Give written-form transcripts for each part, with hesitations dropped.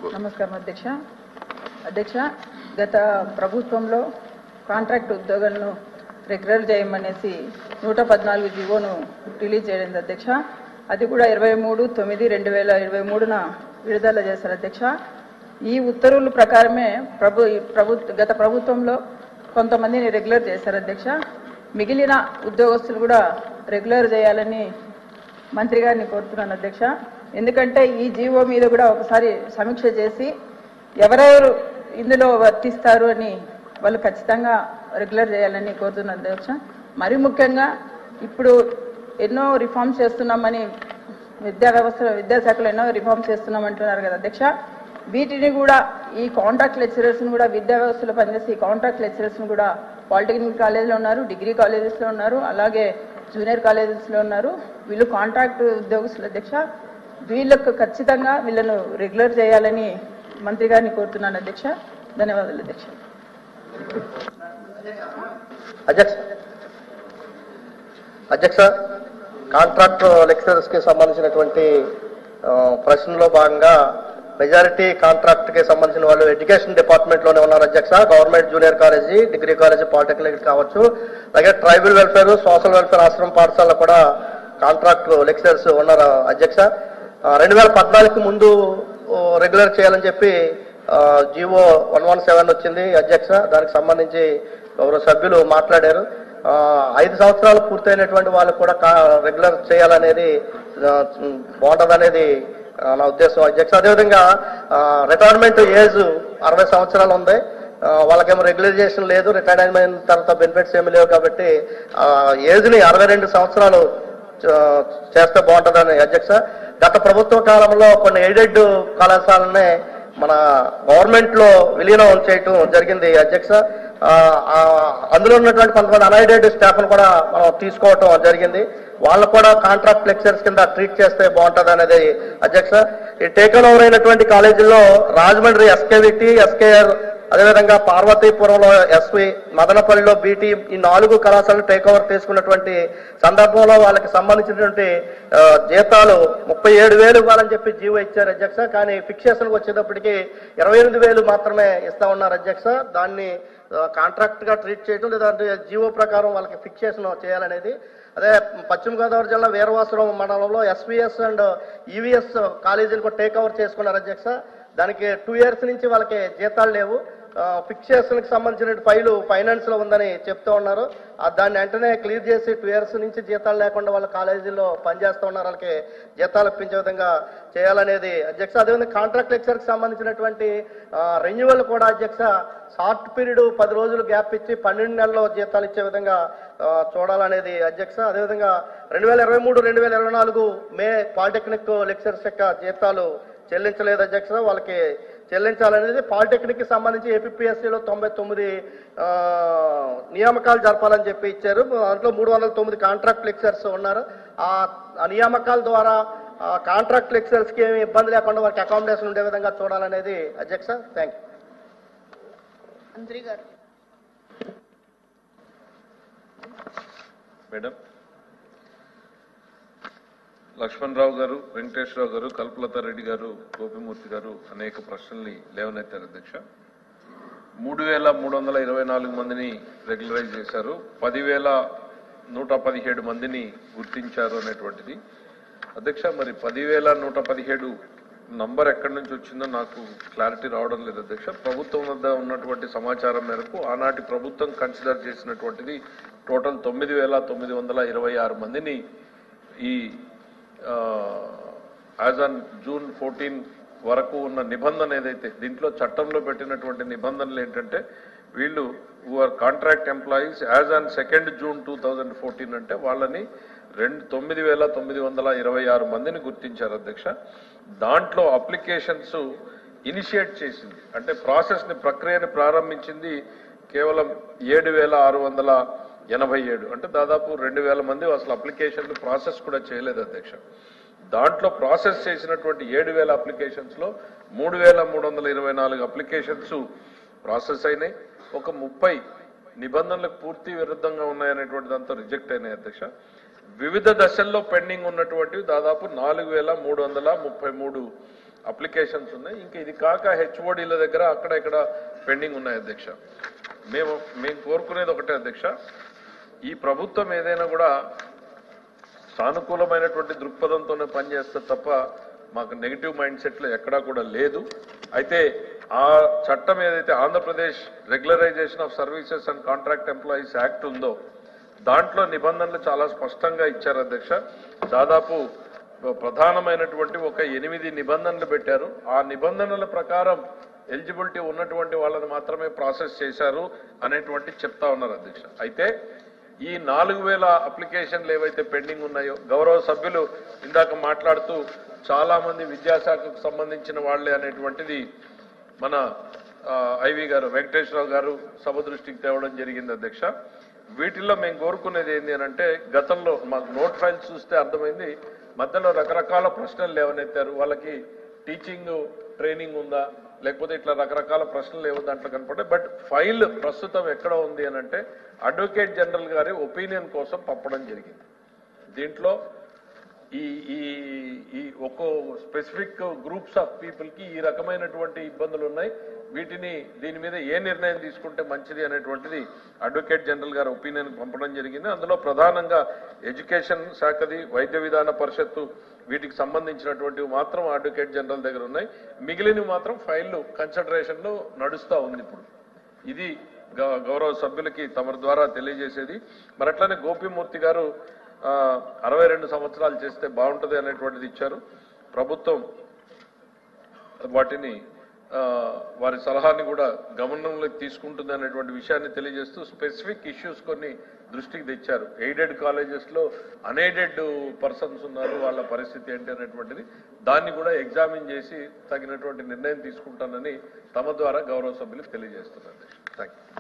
నమస్కారం అధ్యక్ష. అధ్యక్ష, గత ప్రభుత్వంలో కాంట్రాక్ట్ ఉద్యోగులను రెగ్యులర్ చేయమనేసి 114 జీవోను రిలీజ్ చేయడం అధ్యక్ష. అది కూడా 23/9/2023న విడుదల చేశారు అధ్యక్ష. ఈ ఉత్తర్వుల ప్రకారమే గత ప్రభుత్వంలో కొంతమందిని రెగ్యులర్ చేశారు అధ్యక్ష. మిగిలిన ఉద్యోగస్తులు కూడా రెగ్యులర్ చేయాలని మంత్రి గారిని కోరుతున్నాను అధ్యక్ష. ఎందుకంటే ఈ జీవో మీద కూడా ఒకసారి సమీక్ష చేసి ఎవరెవరు ఇందులో వర్తిస్తారు అని వాళ్ళు ఖచ్చితంగా రెగ్యులర్ చేయాలని కోరుతున్నాను అధ్యక్ష. మరి ముఖ్యంగా ఇప్పుడు ఎన్నో రిఫార్మ్స్ చేస్తున్నామని విద్యాశాఖలో ఎన్నో రిఫార్మ్స్ చేస్తున్నామంటున్నారు కదా అధ్యక్ష. వీటిని కూడా ఈ కాంట్రాక్ట్ లెక్చరర్స్ని కూడా విద్యా వ్యవస్థలో పనిచేసి కాంట్రాక్ట్ లెక్చరర్స్ని కూడా పాలిటెక్నిక్ కాలేజీలో ఉన్నారు, డిగ్రీ కాలేజెస్లో ఉన్నారు, అలాగే జూనియర్ కాలేజెస్లో ఉన్నారు. వీళ్ళు కాంట్రాక్ట్ ఉద్యోగస్తులు అధ్యక్ష. వీళ్ళకు ఖచ్చితంగా వీళ్ళను రెగ్యులర్ చేయాలని మంత్రి గారిని కోరుతున్నాను అధ్యక్ష. ధన్యవాదాలు అధ్యక్ష. అధ్యక్ష, కాంట్రాక్ట్ లెక్చరర్స్ కి సంబంధించినటువంటి ప్రశ్నలో భాగంగా మెజారిటీ కాంట్రాక్ట్ కి సంబంధించిన వాళ్ళు ఎడ్యుకేషన్ డిపార్ట్మెంట్ లోనే ఉన్నారు అధ్యక్ష. Government junior college, degree college, polytechnic కావచ్చు, అలాగే ట్రైబల్ వెల్ఫేర్, సోషల్ వెల్ఫేర్ ఆశ్రమ పాఠశాలలో కూడా కాంట్రాక్ట్ లెక్చరర్స్ ఉన్నారు అధ్యక్ష. 2014కి ముందు రెగ్యులర్ చేయాలని చెప్పి జీవో 117 వచ్చింది అధ్యక్ష. దానికి సంబంధించి గౌరవ సభ్యులు మాట్లాడారు. 5 సంవత్సరాలు పూర్తయినటువంటి వాళ్ళు కూడా రెగ్యులర్ చేయాలనేది బాగుంటుందనేది నా ఉద్దేశం అధ్యక్ష. అదేవిధంగా రిటైర్మెంట్ ఏజ్ 60 సంవత్సరాలు ఉంది. వాళ్ళకేమో రెగ్యులరైజేషన్ లేదు, రిటైర్మెంట్ అయిన తర్వాత బెనిఫిట్స్ ఏమి లేవు కాబట్టి ఏజ్ని 62 సంవత్సరాలు చేస్తే బాగుంటుందని అధ్యక్ష. గత ప్రభుత్వ కాలంలో కొన్ని ఎయిడెడ్ కళాశాలనే మన గవర్నమెంట్ లో విలీనం చేయటం జరిగింది అధ్యక్ష. అందులో ఉన్నటువంటి కొంతమంది అన్ఎయిడెడ్ స్టాఫ్ను కూడా మనం తీసుకోవటం జరిగింది. వాళ్ళు కూడా కాంట్రాక్ట్ లెక్చరర్స్ కింద ట్రీట్ చేస్తే బాగుంటుంది అనేది అధ్యక్ష. ఈ టేకన్ ఓవర్ అయినటువంటి కాలేజీల్లో రాజమండ్రి ఎస్కేవిటి, ఎస్కేఆర్, అదేవిధంగా పార్వతీపురంలో ఎస్వి, మదనపల్లిలో బీటీ, ఈ 4 కళాశాలలు టేక్ ఓవర్ తీసుకున్నటువంటి సందర్భంలో వాళ్ళకి సంబంధించినటువంటి జీతాలు 37,000 ఇవ్వాలని చెప్పి జీవో ఇచ్చారు అధ్యక్ష. కానీ ఫిక్సేషన్కి వచ్చేటప్పటికి 28,000 మాత్రమే ఇస్తా ఉన్నారు అధ్యక్ష. దాన్ని కాంట్రాక్ట్ గా ట్రీట్ చేయడం, లేదంటే జీవో ప్రకారం వాళ్ళకి ఫిక్సేషన్ చేయాలనేది. అదే పశ్చిమ గోదావరి జిల్లా వీరవాసురం మండలంలో ఎస్విఎస్ అండ్ ఈవీఎస్ కాలేజీలు కూడా టేక్ ఓవర్ చేసుకున్నారు అధ్యక్ష. దానికి 2 years నుంచి వాళ్ళకి జీతాలు లేవు. ఫిక్సేషన్కి సంబంధించిన ఫైలు ఫైనాన్స్ లో ఉందని చెప్తూ ఉన్నారు. దాన్ని వెంటనే క్లియర్ చేసి 2 years నుంచి జీతాలు లేకుండా వాళ్ళ కాలేజీల్లో పనిచేస్తూ ఉన్నారు, వాళ్ళకి జీతాలు ఇప్పించే విధంగా చేయాలనేది అధ్యక్ష. అదేవిధంగా కాంట్రాక్ట్ లెక్చర్కి సంబంధించినటువంటి రెన్యువల్ కూడా అధ్యక్ష షార్ట్ పీరియడ్ 10 రోజులు గ్యాప్ ఇచ్చి 12 నెలల్లో జీతాలు ఇచ్చే విధంగా చూడాలనేది అధ్యక్ష. అదేవిధంగా 2023-2024 మే పాలిటెక్నిక్ లెక్చర్స్ యొక్క జీతాలు చెల్లించలేదు అధ్యక్ష. వాళ్ళకి చెల్లించాలనేది. పాలిటెక్నిక్ కి సంబంధించి ఏపీఎస్సీలో 99 నియామకాలు జరపాలని చెప్పి ఇచ్చారు. దాంట్లో 309 కాంట్రాక్ట్ లెక్చర్స్ ఉన్నారు. ఆ నియామకాల ద్వారా కాంట్రాక్ట్ లెక్చర్స్ కి ఏమి ఇబ్బంది లేకుండా వారికి అకామిడేషన్ ఉండే విధంగా చూడాలనేది అధ్యక్ష. Thank you. మంత్రి గారు. మేడం, లక్ష్మణరావు గారు, వెంకటేశ్వరరావు గారు, కల్పలతారెడ్డి గారు, గోపిమూర్తి గారు అనేక ప్రశ్నల్ని లేవనెత్తారు అధ్యక్ష. 3,324 మందిని రెగ్యులరైజ్ చేశారు, 10,117 మందిని గుర్తించారు అనేటువంటిది అధ్యక్ష. మరి 10,117 నంబర్ ఎక్కడి నుంచి వచ్చిందో నాకు క్లారిటీ రావడం లేదు అధ్యక్ష. ప్రభుత్వం వద్ద ఉన్నటువంటి సమాచారం మేరకు ఆనాటి ప్రభుత్వం కన్సిడర్ చేసినటువంటిది టోటల్ 9,926 మందిని ఈ యాజ్ ఆన్ June 14 వరకు ఉన్న నిబంధన ఏదైతే దీంట్లో చట్టంలో పెట్టినటువంటి నిబంధనలు ఏంటంటే వీళ్ళు who are contract employees as on 2nd June 2014 అంటే వాళ్ళని 9,926 మందిని గుర్తించారు అధ్యక్ష. దాంట్లో అప్లికేషన్స్ ఇనిషియేట్ చేసింది అంటే ప్రక్రియని ప్రారంభించింది కేవలం 7,687 అంటే దాదాపు 2,000 మంది అసలు అప్లికేషన్లు ప్రాసెస్ కూడా చేయలేదు అధ్యక్ష. దాంట్లో ప్రాసెస్ చేసినటువంటి 7,000 అప్లికేషన్స్ లో 3,324 అప్లికేషన్స్ ప్రాసెస్ అయినాయి. ఒక 30 నిబంధనలకు పూర్తి విరుద్ధంగా ఉన్నాయనేటువంటి దాంతో రిజెక్ట్ అయినాయి అధ్యక్ష. వివిధ దశల్లో పెండింగ్ ఉన్నటువంటి దాదాపు 4,333 అప్లికేషన్స్ ఉన్నాయి. ఇంకా ఇది కాక హెచ్ఓడీల దగ్గర అక్కడ ఇక్కడ పెండింగ్ ఉన్నాయి అధ్యక్ష. మేము కోరుకునేది ఒకటే అధ్యక్ష, ఈ ప్రభుత్వం ఏదైనా కూడా సానుకూలమైనటువంటి దృక్పథంతోనే పనిచేస్తే తప్ప మాకు నెగిటివ్ మైండ్ సెట్లో ఎక్కడా కూడా లేదు. అయితే ఆ చట్టం ఏదైతే Andhra Pradesh regularisation of services and contract employees act ఉందో దాంట్లో నిబంధనలు చాలా స్పష్టంగా ఇచ్చారు అధ్యక్ష. దాదాపు ప్రధానమైనటువంటి ఒక 8 నిబంధనలు పెట్టారు. ఆ నిబంధనల ప్రకారం ఎలిజిబిలిటీ ఉన్నటువంటి వాళ్ళని మాత్రమే ప్రాసెస్ చేశారు అనేటువంటి చెప్తా ఉన్నారు అధ్యక్ష. అయితే ఈ 4000 అప్లికేషన్లు ఏవైతే పెండింగ్ ఉన్నాయో గౌరవ సభ్యులు ఇందాక మాట్లాడుతూ చాలా మంది విద్యాశాఖకు సంబంధించిన వాళ్లే అనేటువంటిది మన ఐవి గారు వెంకటేశ్వరరావు గారు సభ దృష్టికి తేవడం జరిగింది అధ్యక్ష. వీటిల్లో మేము కోరుకునేది ఏంటి అని అంటే, గతంలో మాకు నోట్ ఫైల్స్ చూస్తే అర్థమైంది మధ్యలో రకరకాల ప్రశ్నలు లేవనెత్తారు. వాళ్ళకి టీచింగ్ ట్రైనింగ్ ఉందా లేకపోతే ఇట్లా రకరకాల ప్రశ్నలు ఏవో దాంట్లో కనపడ్డాయి. బట్ ఫైల్ ప్రస్తుతం ఎక్కడ ఉంది అని అంటే అడ్వకేట్ జనరల్ గారి ఒపీనియన్ కోసం పంపడం జరిగింది. దీంట్లో ఈ ఒక్కో స్పెసిఫిక్ గ్రూప్స్ ఆఫ్ పీపుల్కి ఈ రకమైనటువంటి ఇబ్బందులు ఉన్నాయి, వీటిని దీని మీద ఏ నిర్ణయం తీసుకుంటే మంచిది అనేటువంటిది అడ్వకేట్ జనరల్ గారి ఒపీనియన్ పంపడం జరిగింది. అందులో ప్రధానంగా ఎడ్యుకేషన్ శాఖది, వైద్య విధాన పరిషత్తు వీటికి సంబంధించినటువంటివి మాత్రం అడ్వకేట్ జనరల్ దగ్గర ఉన్నాయి. మిగిలినవి మాత్రం ఫైళ్లు కన్సిడరేషన్లో నడుస్తూ ఉంది. ఇప్పుడు ఇది గౌరవ సభ్యులకి తమ ద్వారా తెలియజేసేది. మరి అట్లనే గోపీమూర్తి గారు 62 సంవత్సరాలు చేస్తే బాగుంటుంది అనేటువంటిది ఇచ్చారు. ప్రభుత్వం వాటిని వారి సలహాని కూడా గమనంలోకి తీసుకుంటుంది అనేటువంటి విషయాన్ని తెలియజేస్తూ స్పెసిఫిక్ ఇష్యూస్ కొన్ని దృష్టికి తెచ్చారు. ఎయిడెడ్ కాలేజెస్లో అన్ఎయిడెడ్ పర్సన్స్ ఉన్నారు, వాళ్ళ పరిస్థితి ఏంటి అనేటువంటిది దాన్ని కూడా ఎగ్జామిన్ చేసి తగినటువంటి నిర్ణయం తీసుకుంటానని తమ ద్వారా గౌరవ సభ్యులకు తెలియజేస్తున్నారు. Thank you.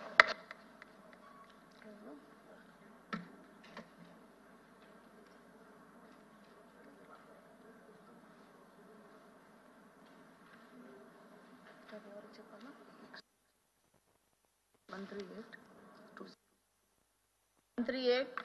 మంత్రి 8